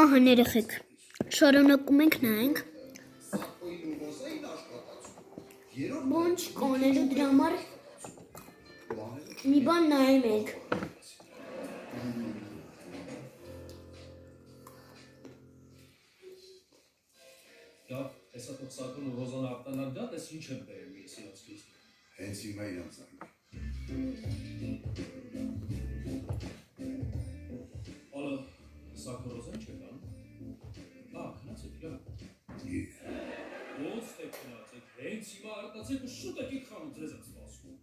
Ահա ներեխեք, շարունակում ենք նայենք բան չկանելու դրա համար մի բան նայում ենք Հեսա թող Սակուն ու Ռոզանը ապտանան դա, տես ինչ եմ բերել ես իրաց քիզ։ Հենց հիմա իրանց այն։ Ալո, Սակուն Ռոզան չեք անում։ Քնացեք, լավ։ Ոնց թե քնացեք, հենց հիմա արտացեք ու շուտ եկեք խանութ ձեզ եմ սպասում։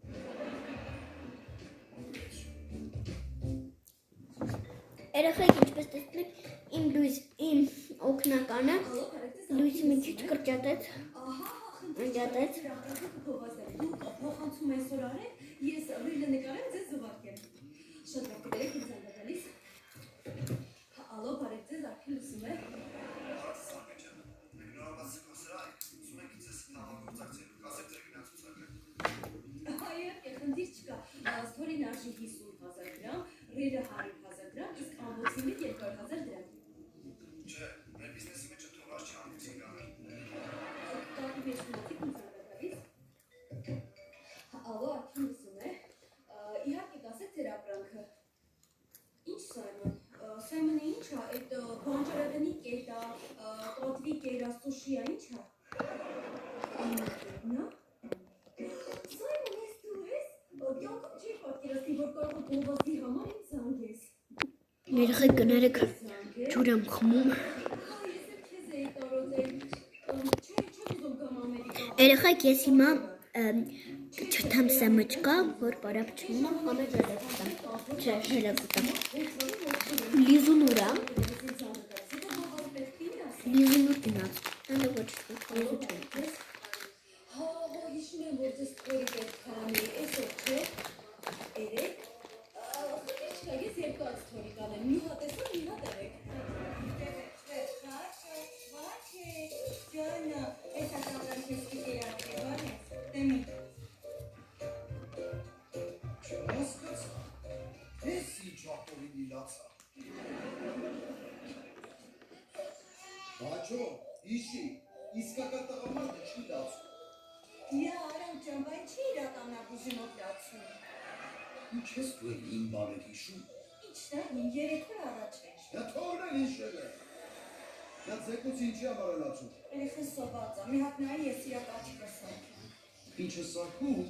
Երեխեք ինչպես տեսնում եք իմ օգնականը լույսը մի քիչ կրճատեց ընջատեց փոխանցում այսօր արեք ես ռիլը նկարեմ ձեզ զուգարկեմ շատ լավ կդերեք ինձ անդալիս ալո բարև ձեզ արդեն լսում եք խնդիր չկա ստորին արժի 50,000 դրամ ռիլը 100,000 դրամ իսկ ամբողջինի 200,000 դրամ Չէ, մեր բիզնեսի մեջ թողած չանցի գաներ։ Կարդի մեջ մոտիկ ինձ անդալիս ալո արդեն լսում եք իհարկե կասեք ձեր ապրանքը Ինչ Սայմոն Սայմոնը ինչ է այդ բանջարեղենի կետա կոթվի կերա սուշիա ինչ է Նա Սայմոն ես դու ես կյանքում չի պատկերացնի որ կարող է գովազդի համար ինձ զանգես Երեխեք կներեք ջուր եմ խմում Երեխեք ես հիմա չթամ սեմճկա, որ պարապ չմնամ, համեջ ժելեգուտամ, չէ, ժելեգուտամ, լիզունուրա, լիզունուր տնած, հանդը ոչ լիզուտում հիշում եմ, որ ձեզ թորի պետք կանի, ես ով չէ, երեք, խնդիր չկա, ես երկու աց թորի կանեմ, մի հատ ես մի հատ երեք Ջանա, ես ակավրան քեզ կիտի արկե, բան ես, դեմի Չմոսկաց, ես ինչ ապորին իլացա Բաչո, իշի, իսկական տղամարդը չի լացում Յա, արամ ճան, բայ չի իրականապուժի մոտ լացում Ինչ ես դու էլ իմ բաներ հիշում Ինչն է, երեք որ առաջ էր Նա թողնել հիշել է Նա ձեկուց ինչի համար է լացում Երեխեն սոված է, մի հատ նայի ես իրա կաչիկը սարքում Ինչ է սարքում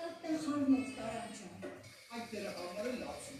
Տատտեն խանմոց կարամ ճան Այդ դերը համար է լացում